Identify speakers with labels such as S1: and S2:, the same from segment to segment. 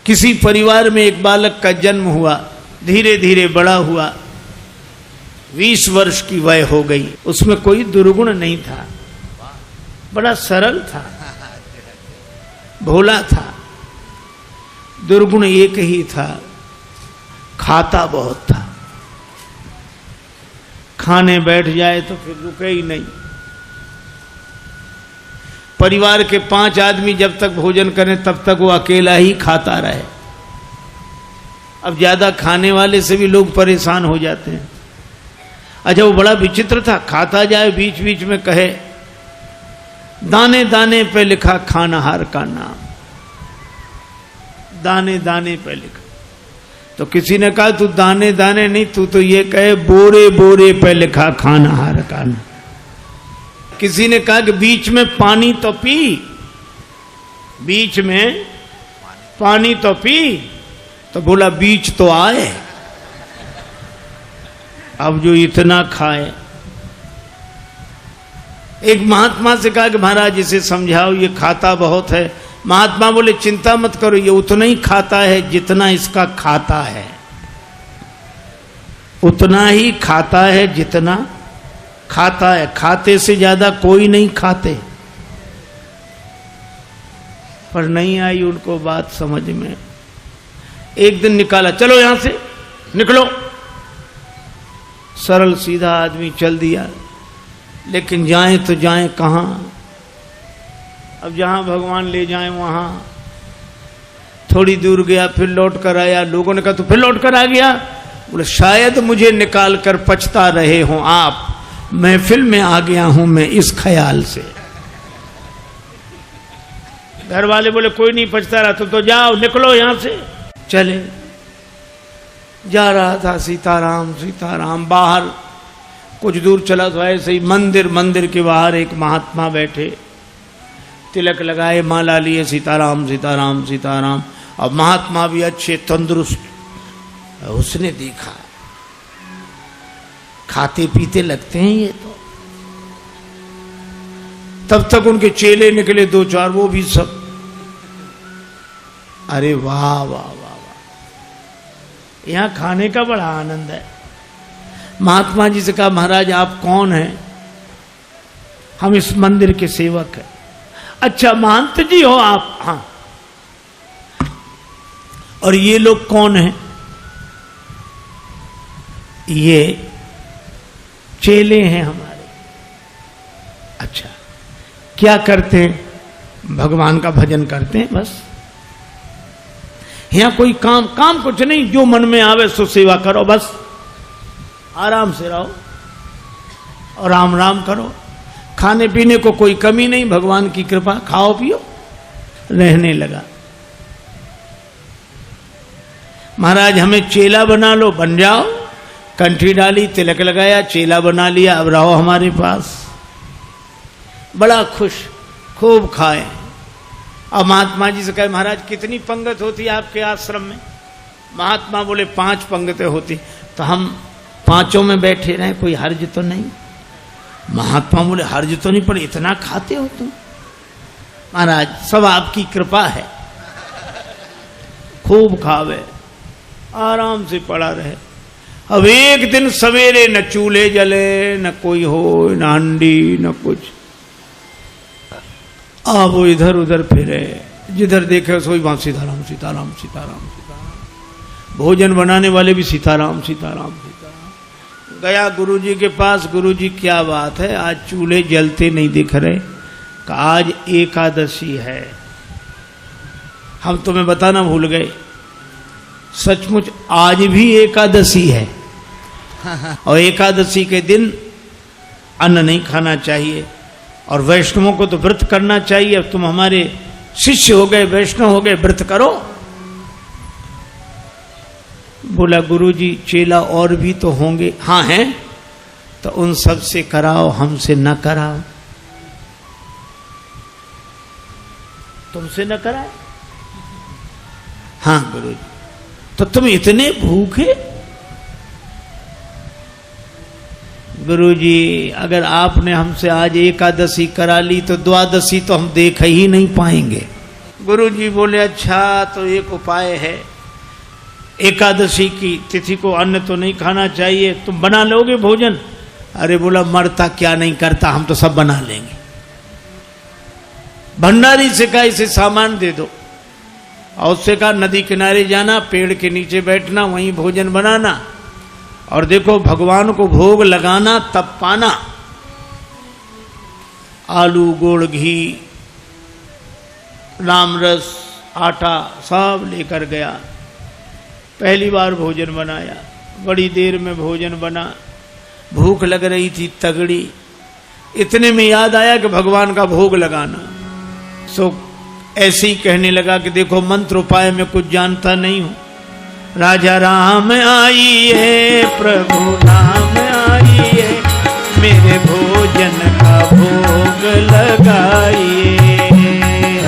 S1: किसी परिवार में एक बालक का जन्म हुआ, धीरे धीरे बड़ा हुआ, 20 वर्ष की वय हो गई। उसमें कोई दुर्गुण नहीं था, बड़ा सरल था, भोला था। दुर्गुण एक ही था, खाता बहुत था। खाने बैठ जाए तो फिर रुके ही नहीं। परिवार के 5 आदमी जब तक भोजन करें तब तक वो अकेला ही खाता रहे। अब ज्यादा खाने वाले से भी लोग परेशान हो जाते हैं। अच्छा, वो बड़ा विचित्र था, खाता जाए बीच बीच में कहे दाने दाने पे लिखा खानाहार का नाम, दाने दाने पे लिखा। तो किसी ने कहा तू दाने दाने नहीं, तू तो ये कहे बोरे बोरे पे लिखा खानाहार का नाम। किसी ने कहा कि बीच में पानी तो पी, बीच में पानी तो पी, तो बोला बीच तो आए। अब जो इतना खाए। एक महात्मा से कहा कि महाराज इसे समझाओ, ये खाता बहुत है। महात्मा बोले चिंता मत करो, ये उतना ही खाता है जितना इसका खाता है, उतना ही खाता है जितना खाता है। खाते से ज्यादा कोई नहीं खाते। पर नहीं आई उनको बात समझ में। एक दिन निकाला, चलो यहां से निकलो। सरल सीधा आदमी चल दिया, लेकिन जाए तो जाए कहां? अब जहां भगवान ले जाए वहां। थोड़ी दूर गया, फिर लौट कर आया। लोगों ने कहा तू फिर लौट कर आ गया? बोले शायद मुझे निकाल कर पछता रहे हो आप, महफिल में आ गया हूं मैं इस ख्याल से। घर वाले बोले कोई नहीं पछता रहा, तो जाओ निकलो यहां से। चले, जा रहा था सीताराम सीताराम। बाहर कुछ दूर चला तो ऐसे ही मंदिर के बाहर एक महात्मा बैठे, तिलक लगाए, माला लिए, सीताराम सीताराम सीताराम। और महात्मा भी अच्छे तंदुरुस्त। उसने देखा खाते पीते लगते हैं ये तो। तब तक उनके चेले निकले 2-4, वो भी सब। अरे वाह वाह वाह वाह, यहां खाने का बड़ा आनंद है। महात्मा जी से कहा महाराज आप कौन हैं? हम इस मंदिर के सेवक हैं। अच्छा महंत जी हो आप? हाँ। और ये लोग कौन हैं? ये चेले हैं हमारे। अच्छा, क्या करते हैं? भगवान का भजन करते हैं बस। यहां कोई काम कुछ नहीं, जो मन में आवे सो सेवा करो बस। आराम से रहो और राम राम करो। खाने पीने को कोई कमी नहीं, भगवान की कृपा, खाओ पियो। रहने लगा। महाराज हमें चेला बना लो, बन जाओ। कंठी डाली, तिलक लगाया, चेला बना लिया, अब रहो हमारे पास। बड़ा खुश, खूब खाए। अब महात्मा जी से कहे महाराज कितनी पंगत होती है आपके आश्रम में? महात्मा बोले 5 पंगतें होती। तो हम 5 में बैठे रहे, कोई हर्ज तो नहीं? महात्मा बोले हर्ज तो नहीं, पर इतना खाते हो तुम? महाराज सब आपकी कृपा है। खूब खावे, आराम से पड़ा रहे। अब एक दिन सवेरे न चूल्हे जले, न कोई हो, न हंडी, न कुछ। अब वो इधर उधर फिरे, जिधर देखे सोई वहां सीताराम सीताराम सीताराम सीताराम। भोजन बनाने वाले भी सीताराम सीताराम सीताराम। गया गुरुजी के पास, गुरुजी क्या बात है, आज चूल्हे जलते नहीं दिख रहे? आज एकादशी है। हम तुम्हें बताना भूल गए, सचमुच आज भी एकादशी है। और एकादशी के दिन अन्न नहीं खाना चाहिए, और वैष्णवों को तो व्रत करना चाहिए। अब तुम हमारे शिष्य हो गए, वैष्णव हो गए, व्रत करो। बोला गुरुजी चेला और भी तो होंगे? हाँ हैं। तो उन सब से कराओ, हमसे न कराओ। तुमसे न कराए? हाँ गुरुजी। तो तुम इतने भूखे? गुरुजी अगर आपने हमसे आज एकादशी करा ली तो द्वादशी तो हम देख ही नहीं पाएंगे। गुरु जी बोले अच्छा तो एक उपाय है, एकादशी की तिथि को अन्न तो नहीं खाना चाहिए, तुम बना लोगे भोजन? अरे बोला मरता क्या नहीं करता, हम तो सब बना लेंगे। भंडारी से कहा इसे सामान दे दो, और उससे कहा नदी किनारे जाना, पेड़ के नीचे बैठना, वहीं भोजन बनाना, और देखो भगवान को भोग लगाना तब पाना। आलू, गुड़, घी, रामरस, आटा सब लेकर गया। पहली बार भोजन बनाया, बड़ी देर में भोजन बना, भूख लग रही थी तगड़ी। इतने में याद आया कि भगवान का भोग लगाना। सो ऐसे ही कहने लगा कि देखो मंत्र उपाय में कुछ जानता नहीं हूं। राजा राम आइए, प्रभु राम आइए, मेरे भोजन का भोग लगाइए।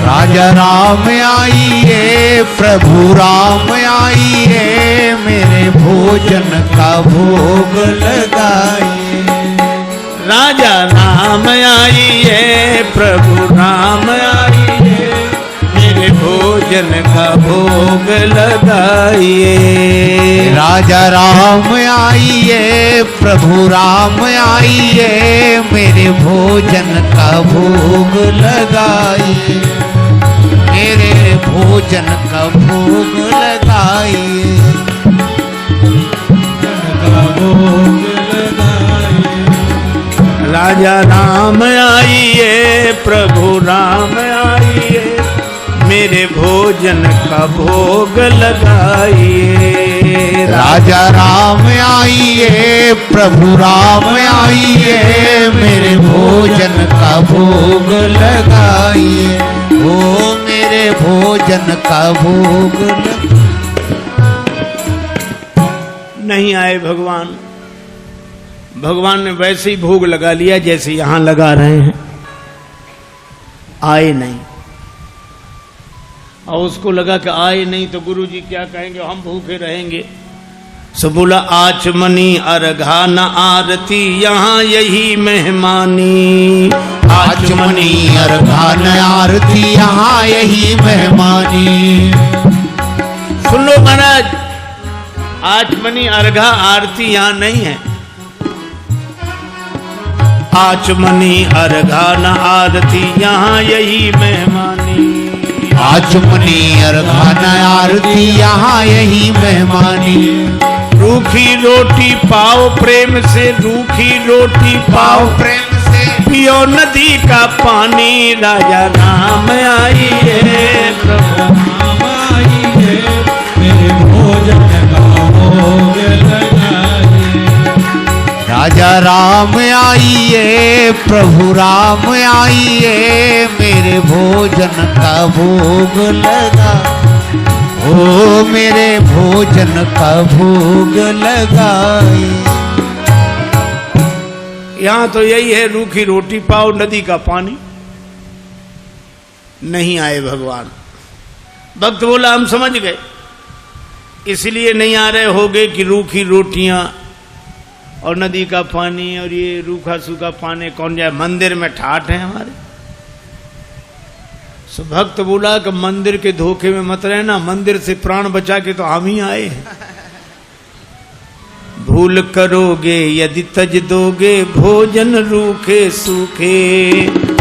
S2: राजा राम आइए, प्रभु राम आइए, मेरे भोजन का भोग लगाइए।
S1: राजा राम आइए, प्रभु राम आइए, मेरे भोजन का भोग लगाइए।
S2: राजा राम आइए, प्रभु राम आइए, मेरे भोजन का भोग लगाइए। मेरे भोजन का भोग लगाइए।
S1: राजा राम आइए, प्रभु राम आइए, मेरे भोजन का भोग लगाइए।
S2: राजा राम आइए, प्रभु राम आइए, मेरे भोजन का भोग लगाइए। ओ मेरे भोजन का भोग
S1: नहीं आए भगवान। भगवान ने वैसे ही भोग लगा लिया जैसे यहां लगा रहे हैं, आए नहीं। और उसको लगा कि आए नहीं तो गुरु जी क्या कहेंगे, हम भूखे रहेंगे। सो बोला आचमनी अर्घा न आरती, यहाँ यही मेहमानी।
S2: आचमनी अर्घा न आरती, यहाँ यही मेहमानी।
S1: सुन लो महाराज, आचमनी अर्घा आरती यहाँ नहीं है। आचमनी अर्घा न आरती, यहाँ यही मेहमानी।
S2: आचमनी अर्घा न आरती, यहाँ यही मेहमानी।
S1: रूखी रोटी पाओ प्रेम से, रूखी रोटी पाओ
S2: प्रेम से,
S1: पियो नदी का पानी। राजा राम आइए, प्रभु राम आइए, मेरे भोजन का भोग लगाइए।
S2: राजा राम आइए, प्रभु राम आइए, मेरे भोजन का भोग लगा। ओ मेरे भोजन का भोग लगाए।
S1: यहां तो यही है, रूखी रोटी पाओ नदी का पानी। नहीं आए भगवान। भक्त बोला हम समझ गए, इसलिए नहीं आ रहे होगे कि रूखी रोटियां और नदी का पानी और ये रूखा सूखा पानी कौन जाए, मंदिर में ठाठ है हमारे। सो भक्त बोला कि मंदिर के धोखे में मत रहना, मंदिर से प्राण बचा के तो हम ही आए हैं। भूल करोगे यदि तज दोगे, भोजन रूखे सूखे।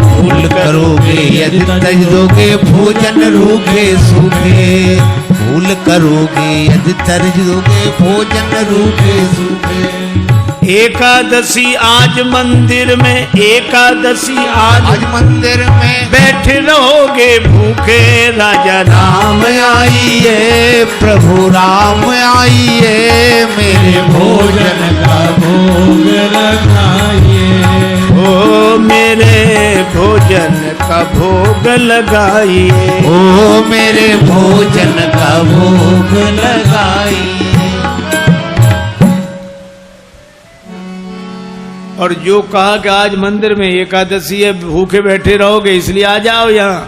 S2: भूल करोगे यदि तज दोगे, भोजन रूखे सूखे। भूल करोगे यदि तज दोगे, भोजन रूखे सूखे।
S1: एकादशी आज मंदिर में, एकादशी आज
S2: मंदिर में,
S1: बैठे रहोगे भूखे। राजा राम
S2: आइए, प्रभु राम आइए, मेरे भोजन का भोग लगाइए।
S1: ओ मेरे भोजन का भोग लगाइए।
S2: ओ मेरे भोजन का भोग लगाइए।
S1: और जो कहा कि आज मंदिर में एकादशी है, भूखे बैठे रहोगे इसलिए आ जाओ यहां,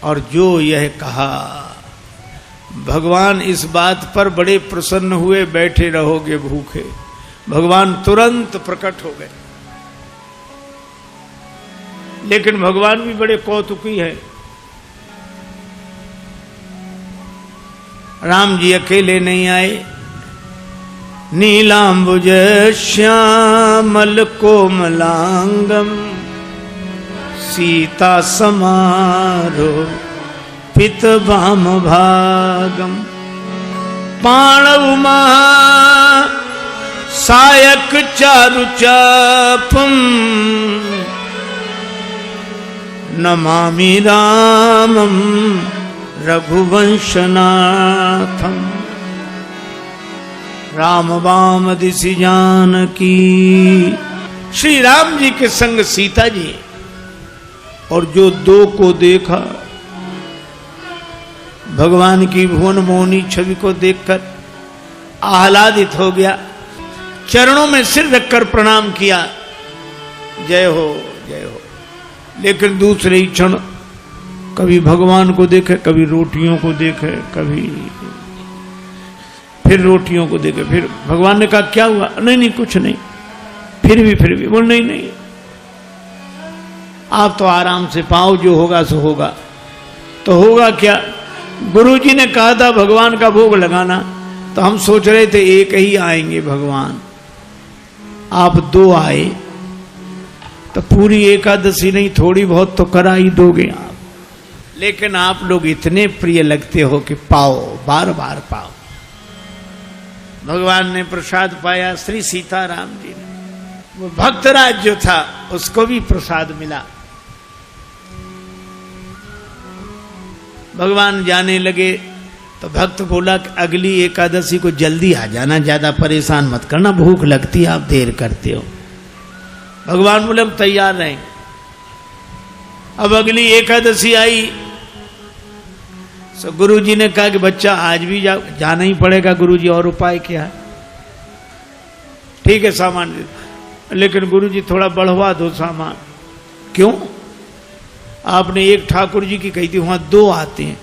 S1: और जो यह कहा भगवान इस बात पर बड़े प्रसन्न हुए, बैठे रहोगे भूखे। भगवान तुरंत प्रकट हो गए। लेकिन भगवान भी बड़े कौतुकी है। राम जी अकेले नहीं आए, नीलांबुज श्यामल कोमलांगम सीता समारो पित भाम भागम पाणव महा सायक चारु चापम नमामि रामम रघुवंशनाथम। राम वाम दिशि जानकी, श्री राम जी के संग सीता जी, और जो दो को देखा, भगवान की भुवन मोहनी छवि को देखकर आह्लादित हो गया, चरणों में सिर रखकर प्रणाम किया, जय हो जय हो। लेकिन दूसरे ही क्षण कभी भगवान को देखे, कभी रोटियों को देखे, कभी फिर रोटियों को देखे। फिर भगवान ने कहा क्या हुआ? नहीं नहीं कुछ नहीं। फिर भी बोल नहीं आप तो आराम से पाओ, जो होगा सो होगा। तो होगा क्या? गुरुजी ने कहा था भगवान का भोग लगाना, तो हम सोच रहे थे एक ही आएंगे भगवान, आप दो आए तो पूरी एकादशी नहीं थोड़ी बहुत तो करा ही दोगे आप। लेकिन आप लोग इतने प्रिय लगते हो कि पाओ, बार बार पाओ। भगवान ने प्रसाद पाया, श्री सीताराम जी ने। वो भक्तराज जो था उसको भी प्रसाद मिला। भगवान जाने लगे तो भक्त बोला कि अगली एकादशी को जल्दी आ जाना, ज्यादा परेशान मत करना, भूख लगती है, आप देर करते हो। भगवान बोले हम तैयार रहेंगे। अब अगली एकादशी आई तो गुरुजी ने कहा कि बच्चा आज भी जाना ही पड़ेगा गुरुजी, और उपाय क्या है? ठीक है सामान दे, लेकिन गुरुजी थोड़ा बढ़वा दो सामान। क्यों? आपने एक ठाकुर जी की कही थी, वहां दो आते हैं।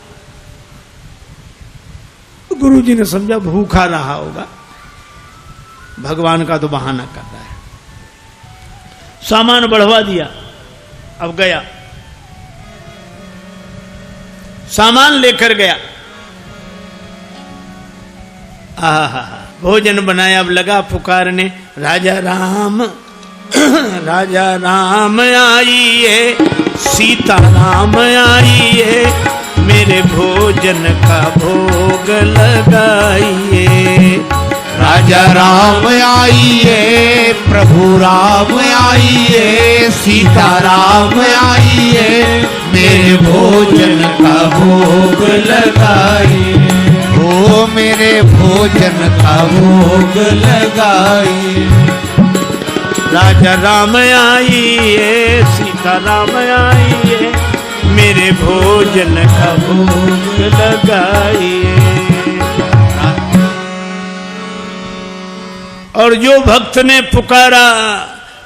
S1: गुरुजी ने समझा भूखा रहा होगा, भगवान का तो बहाना कर रहा है। सामान बढ़वा दिया। अब गया, सामान लेकर गया, भोजन बनाया। अब लगा पुकारने, राजा राम राजा राम आइए, सीता राम आइए, मेरे भोजन का भोग लगाइए।
S2: राजा राम आइए, प्रभु राम आइए, सीता राम आइए, मेरे भोजन का भोग लगाइए। हो मेरे भोजन का भोग लगाइए।
S1: राजा राम आइए, सीता राम आइए, मेरे भोजन का भोग लगाइए। और जो भक्त ने पुकारा,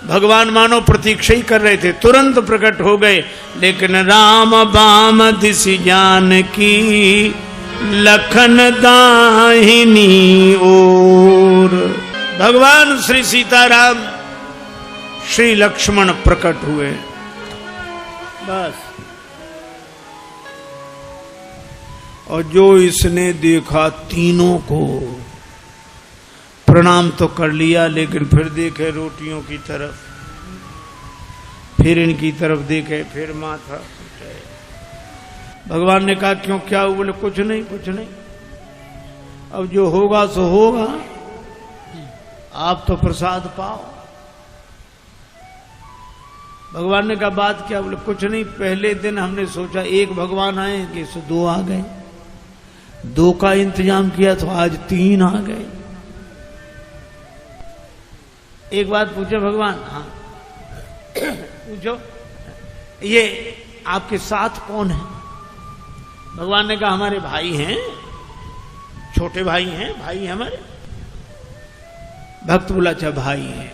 S1: भगवान मानो प्रतीक्षा ही कर रहे थे, तुरंत प्रकट हो गए। लेकिन राम बाम दिशि जानकी, लखन दाहिनी ओर। भगवान श्री सीताराम श्री लक्ष्मण प्रकट हुए। बस। और जो इसने देखा, तीनों को प्रणाम तो कर लिया, लेकिन फिर देखे रोटियों की तरफ, फिर इनकी तरफ देखे, फिर माथा। भगवान ने कहा क्यों, क्या हुआ? बोले कुछ नहीं कुछ नहीं, अब जो होगा सो होगा, आप तो प्रसाद पाओ। भगवान ने कहा बात क्या? बोले कुछ नहीं, पहले दिन हमने सोचा एक भगवान आएंगे, सो दो आ गए, दो का इंतजाम किया तो आज तीन आ गए। एक बात पूछो भगवान? हाँ पूछो, ये आपके साथ कौन है? भगवान ने कहा हमारे भाई हैं, छोटे भाई हैं, भाई हैं हमारे। भक्त बोला अच्छा भाई हैं,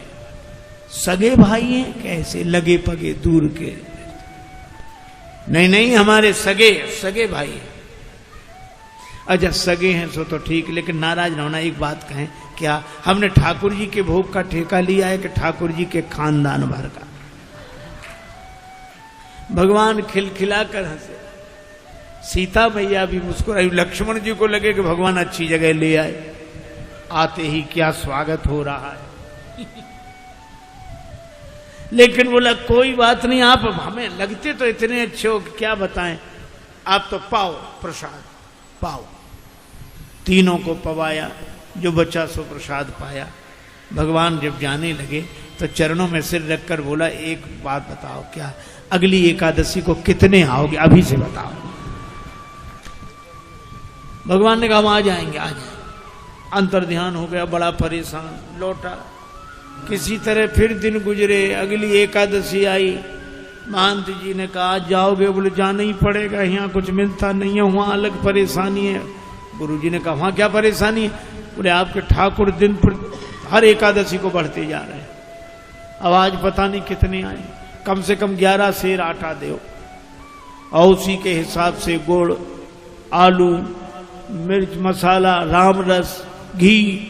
S1: सगे भाई हैं? कैसे? लगे पगे दूर के? नहीं नहीं, हमारे सगे भाई हैं। अच्छा सगे हैं सो तो ठीक, लेकिन नाराज ना होना, एक बात कहें, क्या हमने ठाकुर जी के भोग का ठेका लिया है कि ठाकुर जी के खानदान भर का? भगवान खिलखिला कर हंसे, सीता मैया भी मुस्कुराई। लक्ष्मण जी को लगे कि भगवान अच्छी जगह ले आए, आते ही क्या स्वागत हो रहा है। लेकिन बोला कोई बात नहीं, आप हमें लगते तो इतने अच्छे हो कि क्या बताएं, आप तो पाओ प्रसाद पाओ। तीनों को पवाया, जो बचा सो प्रसाद पाया। भगवान जब जाने लगे तो चरणों में सिर रखकर बोला एक बात बताओ, क्या अगली एकादशी को कितने आओगे, अभी से बताओ। भगवान ने कहा हम आ जाएंगे, आ जाएंगे। अंतर ध्यान हो गया, बड़ा परेशान लौटा। किसी तरह फिर दिन गुजरे, अगली एकादशी आई। महंत जी ने कहा आज जाओगे, बोले जाना ही पड़ेगा, यहाँ कुछ मिलता नहीं है, वहाँ अलग परेशानी है। गुरु जी ने कहा वहाँ क्या परेशानी है, बोले आपके ठाकुर दिन पर हर एकादशी को बढ़ते जा रहे हैं, अब आज पता नहीं कितने आए, कम से कम 11 सेर आटा दो, और उसी के हिसाब से गुड़, आलू, मिर्च मसाला, राम रस, घी।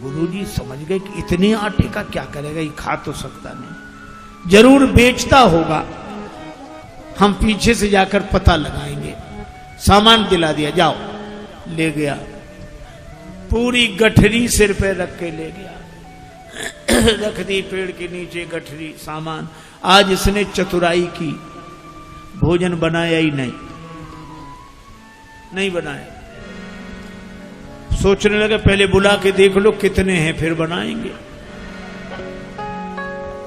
S1: गुरुजी समझ गए कि इतने आटे का क्या करेगा, ये खा तो सकता नहीं, जरूर बेचता होगा, हम पीछे से जाकर पता लगाएंगे। सामान दिला दिया, जाओ। ले गया, पूरी गठरी सिर पे रख के ले गया, रख दी पेड़ के नीचे गठरी सामान। आज इसने चतुराई की, भोजन बनाया ही नहीं बनाया। सोचने लगा पहले बुला के देख लो कितने हैं फिर बनाएंगे।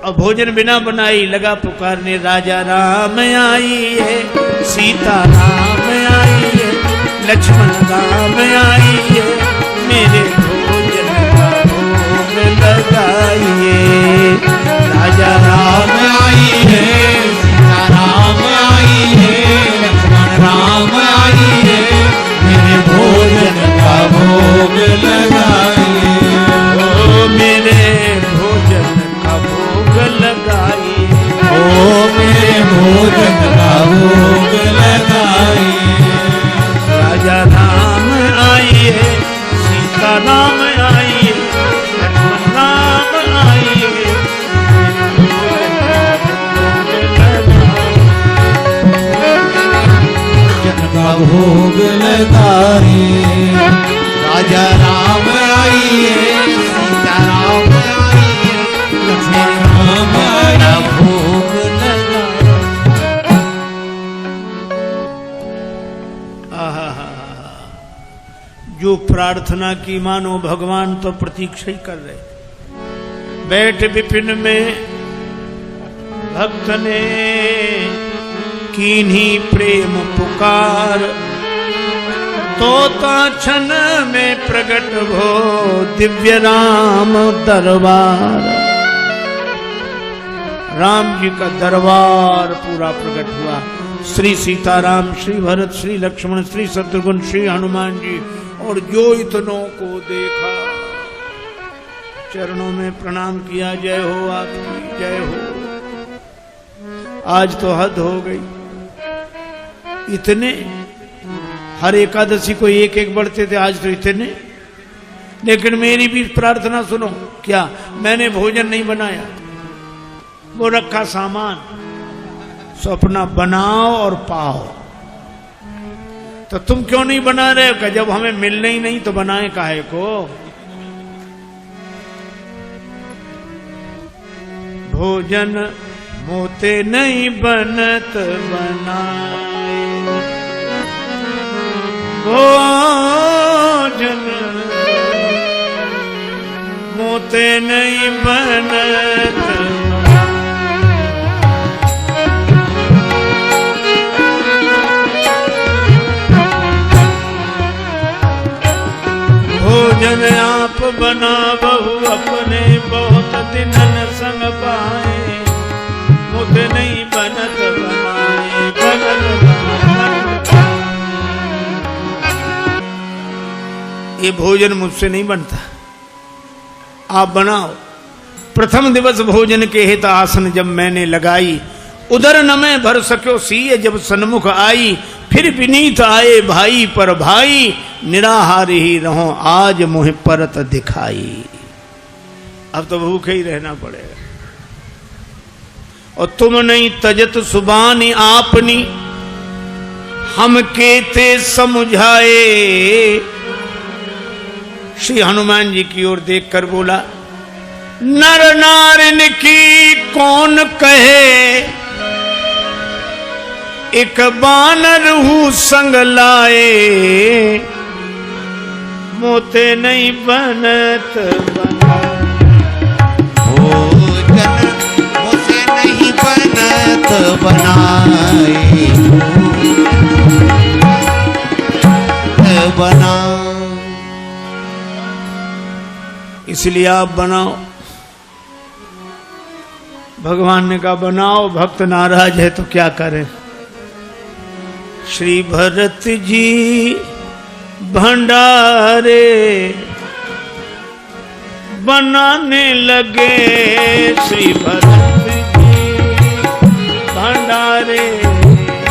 S1: और भोजन बिना बनाई लगा पुकारने, राजा राम आइए, सीता राम आइए, लक्ष्मण राम आइए, मेरे भोजन का भोग लगाइए। राजा राम आइए, सीता राम आइए, लक्ष्मण राम आइए, मेरे भोजन का भोग लगाइए। ओ मेरे भोजन का भोग लगाइए, ओ मेरे भोजन का भोग लगाइए। राजा राम आइए, सीता राम आइए, लक्ष्मण राम आइए, भोजन का भोग लगाइए। राजा राम आइए, सीता राम आइए, लक्ष्मण राम आइए, भोग लगाइए। जो प्रार्थना की मानो भगवान तो प्रतीक्षा ही कर रहे। बैठ विपिन में भक्त ने कीन्ही प्रेम पुकार, तोता क्षण में प्रकट हो दिव्य राम दरबार। राम जी का दरबार पूरा प्रकट हुआ। श्री सीताराम, श्री भरत, श्री लक्ष्मण, श्री शत्रुघ्न, श्री हनुमान जी, और जो इतनों को देखा चरणों में प्रणाम किया। जय हो आपकी, जय हो। आज तो हद हो गई, इतने हर एकादशी को एक एक बढ़ते थे, आज तो इतने। लेकिन मेरी भी प्रार्थना सुनो, क्या मैंने भोजन नहीं बनाया, वो रखा सामान, सो अपना बनाओ और पाओ। तो तुम क्यों नहीं बना रहे हो? जब हमें मिलने ही नहीं तो बनाए काहे को? भोजन मोते नहीं बनत बनाए, भोजन मोते नहीं बनत। भोजन आप बना बहु अपने, बहुत दिनन संग पाए, मुझ नहीं बनत बनाए, बनत बनाए। ये भोजन मुझसे नहीं बनता, आप बनाओ। प्रथम दिवस भोजन के हित आसन जब मैंने लगाई, उधर न मैं भर सक्यो सीय जब सन्मुख आई। फिर विनीत आए भाई पर भाई, निराहार ही रहो आज मुझे परत दिखाई। अब तो भूखे ही रहना पड़ेगा। और तुम नहीं तजत सुबानी आपनी, हम केते समझाए। श्री हनुमान जी की ओर देखकर बोला, नर नारिन की कौन कहे, एक बानर हूं संग लाए। मोते नहीं बनत बना,
S2: भोजन मोते नहीं बनत बनाए। बना
S1: इसलिए आप बनाओ। भगवान ने कहा बनाओ, भक्त नाराज है तो क्या करें। श्री भरत जी भंडारे बनाने लगे, श्री भरत जी भंडारे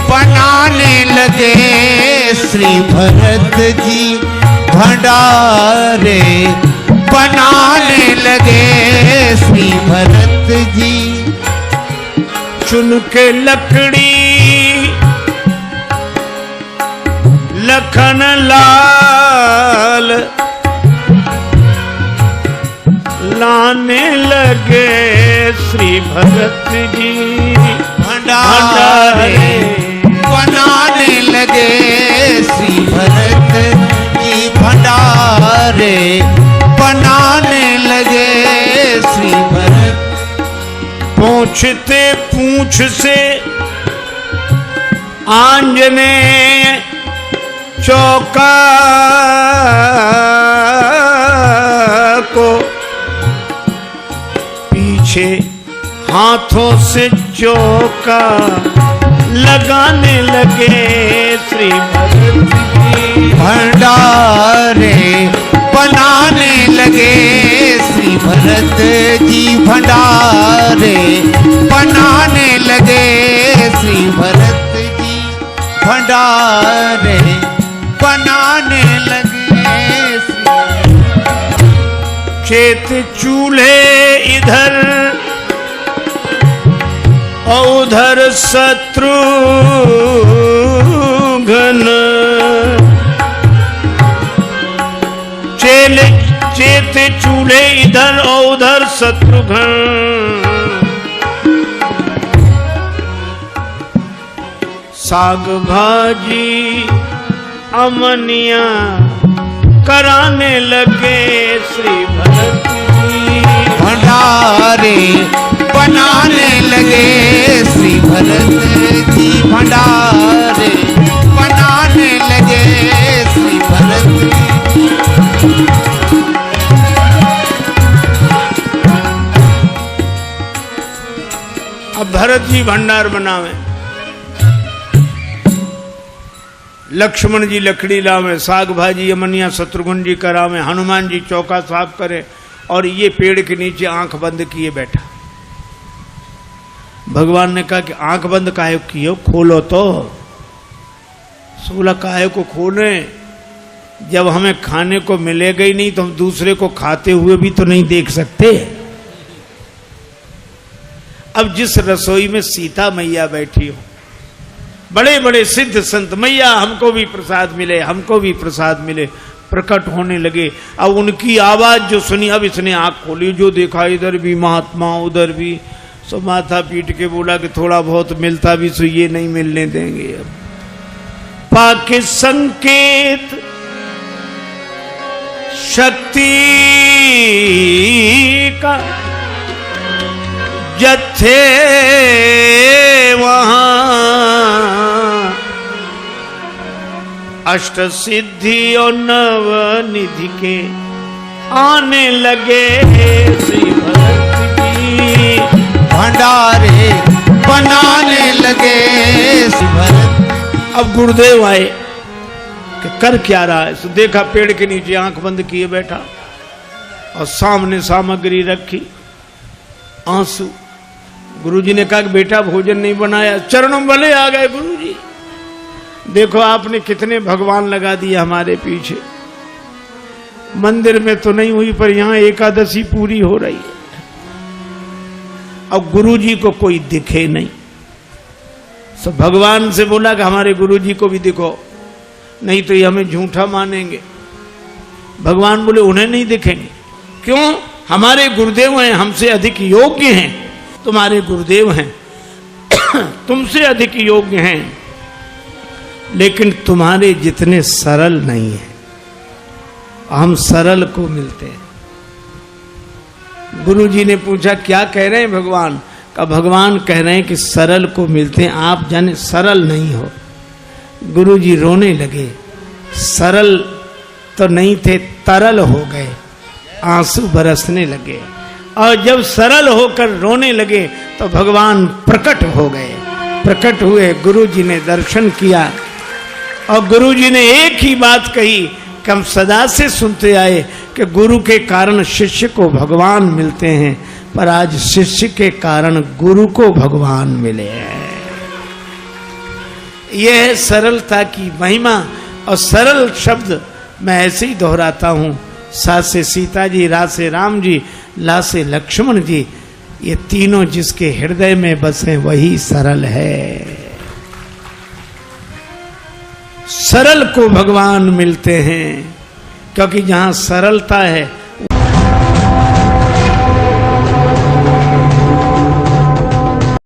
S2: बनाने लगे। श्री भरत जी भंडारे बनाने लगे। श्री भरत जी
S1: चुन के लकड़ी लखन लाल लाने लगे। श्री भरत जी
S2: भंडारे बनाने लगे। श्री भरत जी भंडारे बनाने लगे। श्री भरत
S1: पूछते पूछ से आंजनेय चौका को, पीछे हाथों से चौका लगाने लगे। श्री भरत जी
S2: भंडारे बनाने लगे। श्री भरत जी भंडारे बनाने लगे। श्री भरत जी भंडारे बनाने लगे।
S1: चेत चूल्हे इधर और उधर शत्रुघ्न, चेत चूल्हे इधर और उधर शत्रुघ्न। साग भाजी अमनिया कराने लगे। श्री भरत जी
S2: भंडारे बनाने लगे। श्री भरत जी भंडारे बनाने लगे। श्री भरत जी
S1: अब भरत जी भंडार बनावे, लक्ष्मण जी लकड़ी लावे, साग भाजी अमनिया शत्रुघ्न जी करावे, हनुमान जी चौका साफ करे और ये पेड़ के नीचे आंख बंद किए बैठा। भगवान ने कहा कि आंख बंद काहे किए, खोलो तो। सोला काहे को खोले, जब हमें खाने को मिलेगा ही नहीं तो हम दूसरे को खाते हुए भी तो नहीं देख सकते। अब जिस रसोई में सीता मैया बैठी हो, बड़े बड़े सिद्ध संत मैया हमको भी प्रसाद मिले, हमको भी प्रसाद मिले, प्रकट होने लगे। अब उनकी आवाज जो सुनी, अब इसने आंख खोली, जो देखा इधर भी महात्मा उधर भी, सो माथा पीट के बोला कि थोड़ा बहुत मिलता भी सो ये नहीं मिलने देंगे। अब पाके संकेत शक्ति का जत्थे वहां अष्ट सिद्धि और नव निधि के आने लगे। श्री भरत जी
S2: भंडारे बनाने लगे। श्री भरत
S1: अब गुरुदेव आए कि कर क्या रहा है। सो देखा पेड़ के नीचे आंख बंद किए बैठा और सामने सामग्री रखी, आंसू। गुरुजी ने कहा कि बेटा भोजन नहीं बनाया। चरणों वाले आ गए गुरुजी, देखो आपने कितने भगवान लगा दिए हमारे पीछे। मंदिर में तो नहीं हुई पर यहाँ एकादशी पूरी हो रही है। और गुरु जी को कोई दिखे नहीं। तो भगवान से बोला कि हमारे गुरु जी को भी दिखो, नहीं तो ये हमें झूठा मानेंगे। भगवान बोले उन्हें नहीं दिखेंगे। क्यों? हमारे गुरुदेव हैं, हमसे अधिक योग्य हैं। तुम्हारे गुरुदेव हैं, तुमसे अधिक योग्य हैं, लेकिन तुम्हारे जितने सरल नहीं हैं। हम सरल को मिलते हैं। गुरु जी ने पूछा क्या कह रहे हैं भगवान? का भगवान कह रहे हैं कि सरल को मिलते हैं, आप जाने सरल नहीं हो। गुरु जी रोने लगे। सरल तो नहीं थे, तरल हो गए, आंसू बरसने लगे। और जब सरल होकर रोने लगे तो भगवान प्रकट हो गए। प्रकट हुए, गुरु जी ने दर्शन किया और गुरु जी ने एक ही बात कही कि हम सदा से सुनते आए कि गुरु के कारण शिष्य को भगवान मिलते हैं, पर आज शिष्य के कारण गुरु को भगवान मिले हैं। यह है सरलता की महिमा। और सरल शब्द मैं ऐसे ही दोहराता हूं। सा से सीता जी, रा से राम जी, ला से लक्ष्मण जी, ये तीनों जिसके हृदय में बसे वही सरल है। सरल को भगवान मिलते हैं, क्योंकि जहां सरलता है